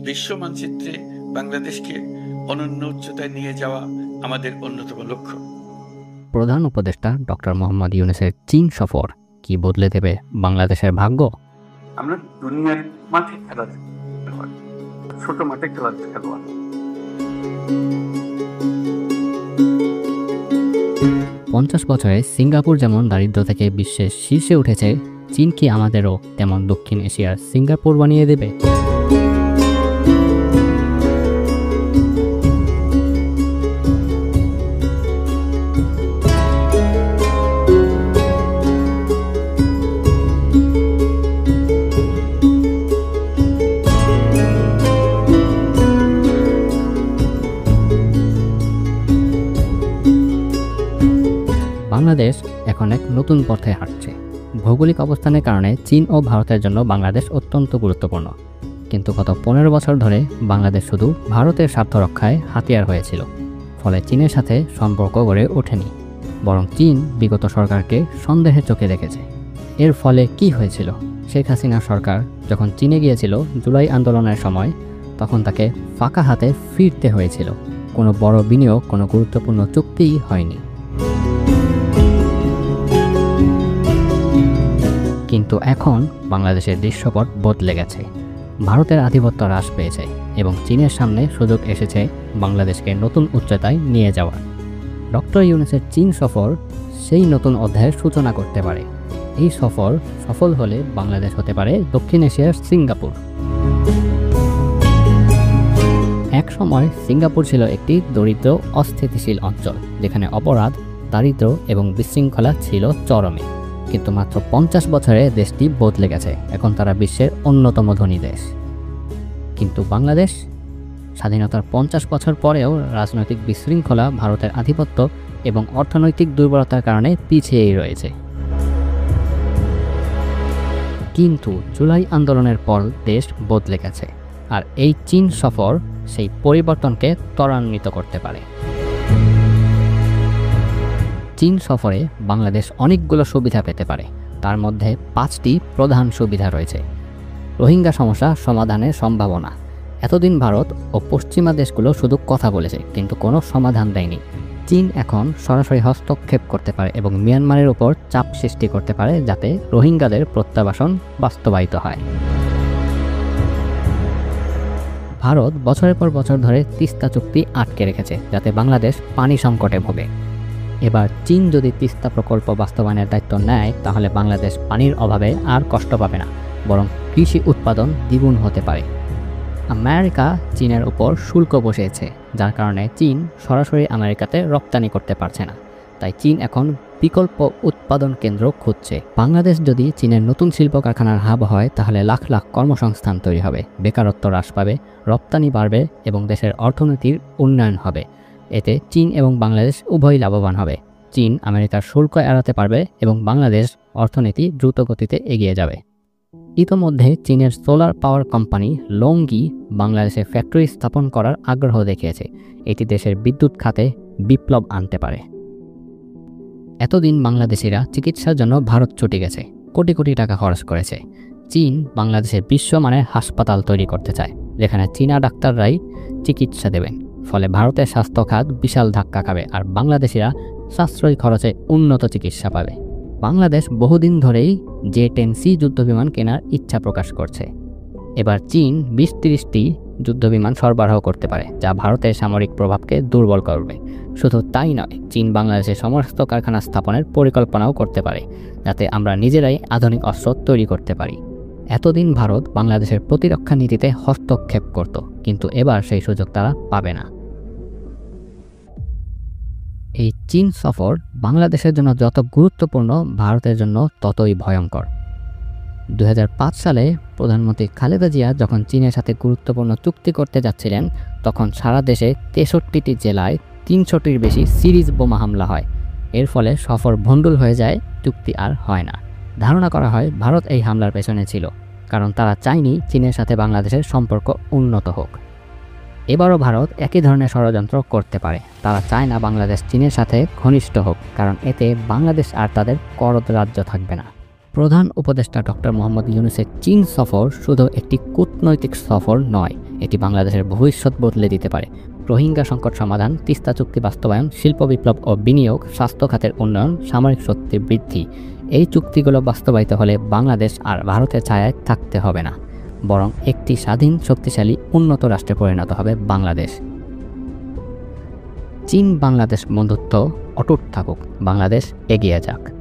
বিশ্ব মানচিত্রে বাংলাদেশকে অনন্য উচ্চতায় নিয়ে যাওয়া আমাদের অন্যতম লক্ষ্য। প্রধান উপদেষ্টা ডক্টর মোহাম্মদ ইউনূসের চীন সফর কি বদলে দেবে বাংলাদেশের ভাগ্য? আমরা দুনিয়ার মাঠে খেলার খেলোয়াড়, ছোট মাঠে খেলার খেলোয়াড়। 50 বছরে সিঙ্গাপুর যেমন দারিদ্র্য থেকে বিশ্বের শীর্ষে উঠেছে, চীন কি আমাদেরও তেমন দক্ষিণ এশিয়ার সিঙ্গাপুর বানিয়ে দেবে? বাংলাদেশ এখন এক নতুন পথে হাঁটছে। ভৌগোলিক অবস্থানের কারণে চীন ও ভারতের জন্য বাংলাদেশ অত্যন্ত গুরুত্বপূর্ণ। কিন্তু গত 15 বছর ধরে বাংলাদেশ শুধু ভারতের স্বার্থ রক্ষায় হাতিয়ার হয়েছিল। ফলে চীনের সাথে সম্পর্ক গড়ে ওঠেনি, বরং চীন বিগত সরকারকে সন্দেহের চোখে দেখেছে। এর ফলে কি হয়েছিল? শেখ হাসিনা সরকার যখন চীনে গিয়েছিল জুলাই আন্দোলনের সময়, তখন তাকে ফাঁকা হাতে ফিরতে হয়েছিল। কোনো বড় বিনিয়োগ, কোনো গুরুত্বপূর্ণ চুক্তিই হয়নি। কিন্তু এখন বাংলাদেশের দৃশ্যপট বদলে গেছে। ভারতের আধিপত্য হ্রাস পেয়েছে এবং চীনের সামনে সুযোগ এসেছে বাংলাদেশকে নতুন উচ্চতায় নিয়ে যাওয়ার। ডক্টর ইউনূসের চীন সফর সেই নতুন অধ্যায়ের সূচনা করতে পারে। এই সফর সফল হলে বাংলাদেশ হতে পারে দক্ষিণ এশিয়ার সিঙ্গাপুর। এক সময় সিঙ্গাপুর ছিল একটি দরিদ্র, অস্থিতিশীল অঞ্চল, যেখানে অপরাধ, দারিদ্র্য এবং বিশৃঙ্খলা ছিল চরমে। কিন্তু মাত্র 50 বছরে দেশটি বদলে গেছে। এখন তারা বিশ্বের অন্যতম ধনী দেশ। কিন্তু বাংলাদেশ স্বাধীনতার 50 বছর পরেও রাজনৈতিক বিশৃঙ্খলা, ভারতের আধিপত্য এবং অর্থনৈতিক দুর্বলতার কারণে পিছিয়েই রয়েছে। কিন্তু জুলাই আন্দোলনের পর দেশ বদলে গেছে, আর এই চীন সফর সেই পরিবর্তনকে ত্বরান্বিত করতে পারে। চীন সফরে বাংলাদেশ অনেকগুলো সুবিধা পেতে পারে। তার মধ্যে 5টি প্রধান সুবিধা রয়েছে। রোহিঙ্গা সমস্যা সমাধানের সম্ভাবনা। এতদিন ভারত ও পশ্চিমা দেশগুলো শুধু কথা বলেছে, কিন্তু কোনো সমাধান দেয়নি। চীন এখন সরাসরি হস্তক্ষেপ করতে পারে এবং মিয়ানমারের উপর চাপ সৃষ্টি করতে পারে, যাতে রোহিঙ্গাদের প্রত্যাবাসন বাস্তবায়িত হয়। ভারত বছরের পর বছর ধরে তিস্তা চুক্তি আটকে রেখেছে, যাতে বাংলাদেশ পানি সংকটে ভোগে। এবার চীন যদি তিস্তা প্রকল্প বাস্তবায়নের দায়িত্ব নেয়, তাহলে বাংলাদেশ পানির অভাবে আর কষ্ট পাবে না, বরং কৃষি উৎপাদন দ্বিগুণ হতে পারে। আমেরিকা চীনের উপর শুল্ক বসিয়েছে, যার কারণে চীন সরাসরি আমেরিকাতে রপ্তানি করতে পারছে না। তাই চীন এখন বিকল্প উৎপাদন কেন্দ্র খুঁজছে। বাংলাদেশ যদি চীনের নতুন শিল্প কারখানার হাব হয়, তাহলে লাখ লাখ কর্মসংস্থান তৈরি হবে, বেকারত্ব হ্রাস পাবে, রপ্তানি বাড়বে এবং দেশের অর্থনীতির উন্নয়ন হবে। এতে চীন এবং বাংলাদেশ উভয়ই লাভবান হবে। চীন আমেরিকার শুল্ক এড়াতে পারবে এবং বাংলাদেশ অর্থনীতি দ্রুত গতিতে এগিয়ে যাবে। ইতোমধ্যে চীনের সোলার পাওয়ার কোম্পানি লংগি বাংলাদেশে ফ্যাক্টরি স্থাপন করার আগ্রহ দেখিয়েছে। এটি দেশের বিদ্যুৎ খাতে বিপ্লব আনতে পারে। এতদিন বাংলাদেশিরা চিকিৎসার জন্য ভারত ছুটে গেছে, কোটি কোটি টাকা খরচ করেছে। চীন বাংলাদেশে বিশ্বমানের হাসপাতাল তৈরি করতে চায়, যেখানে চীনা ডাক্তাররাই চিকিৎসা দেবেন। ফলে ভারতের স্বাস্থ্য খাত বিশাল ধাক্কা খাবে, আর বাংলাদেশিরা সাশ্রয়ী খরচে উন্নত চিকিৎসা পাবে। বাংলাদেশ বহুদিন ধরেই J-10C যুদ্ধবিমান কেনার ইচ্ছা প্রকাশ করছে। এবার চীন 20-30টি যুদ্ধবিমান সরবরাহ করতে পারে, যা ভারতের সামরিক প্রভাবকে দুর্বল করবে। শুধু তাই নয়, চীন বাংলাদেশে সমস্ত কারখানা স্থাপনের পরিকল্পনাও করতে পারে, যাতে আমরা নিজেরাই আধুনিক অস্ত্র তৈরি করতে পারি। এতদিন ভারত বাংলাদেশের প্রতিরক্ষা নীতিতে হস্তক্ষেপ করত, কিন্তু এবার সেই সুযোগ তারা পাবে না। এই চীন সফর বাংলাদেশের জন্য যত গুরুত্বপূর্ণ, ভারতের জন্য ততই ভয়ঙ্কর। 2005 সালে প্রধানমন্ত্রী খালেদা জিয়া যখন চীনের সাথে গুরুত্বপূর্ণ চুক্তি করতে যাচ্ছিলেন, তখন সারা দেশে 63টি জেলায় 300টির বেশি সিরিজ বোমা হামলা হয়। এর ফলে সফর ভণ্ডুল হয়ে যায়, চুক্তি আর হয় না। ধারণা করা হয় ভারত এই হামলার পেছনে ছিল, কারণ তারা চায়নি চীনের সাথে বাংলাদেশের সম্পর্ক উন্নত হোক। এবারও ভারত একই ধরনের ষড়যন্ত্র করতে পারে। তারা চায় না বাংলাদেশ চীনের সাথে ঘনিষ্ঠ হোক, কারণ এতে বাংলাদেশ আর তাদের করদ রাজ্য থাকবে না। প্রধান উপদেষ্টা ডক্টর মোহাম্মদ ইউনূসের চীন সফর শুধু একটি কূটনৈতিক সফর নয়, এটি বাংলাদেশের ভবিষ্যৎ বদলে দিতে পারে। রোহিঙ্গা সংকট সমাধান, তিস্তা চুক্তি বাস্তবায়ন, শিল্প বিপ্লব ও বিনিয়োগ, স্বাস্থ্য খাতের উন্নয়ন, সামরিক শক্তির বৃদ্ধি, এই চুক্তিগুলো বাস্তবায়িত হলে বাংলাদেশ আর ভারতের ছায়ায় থাকতে হবে না, বরং একটি স্বাধীন, শক্তিশালী, উন্নত রাষ্ট্রে পরিণত হবে বাংলাদেশ। চীন বাংলাদেশ বন্ধুত্ব অটুট থাকুক, বাংলাদেশ এগিয়ে যাক।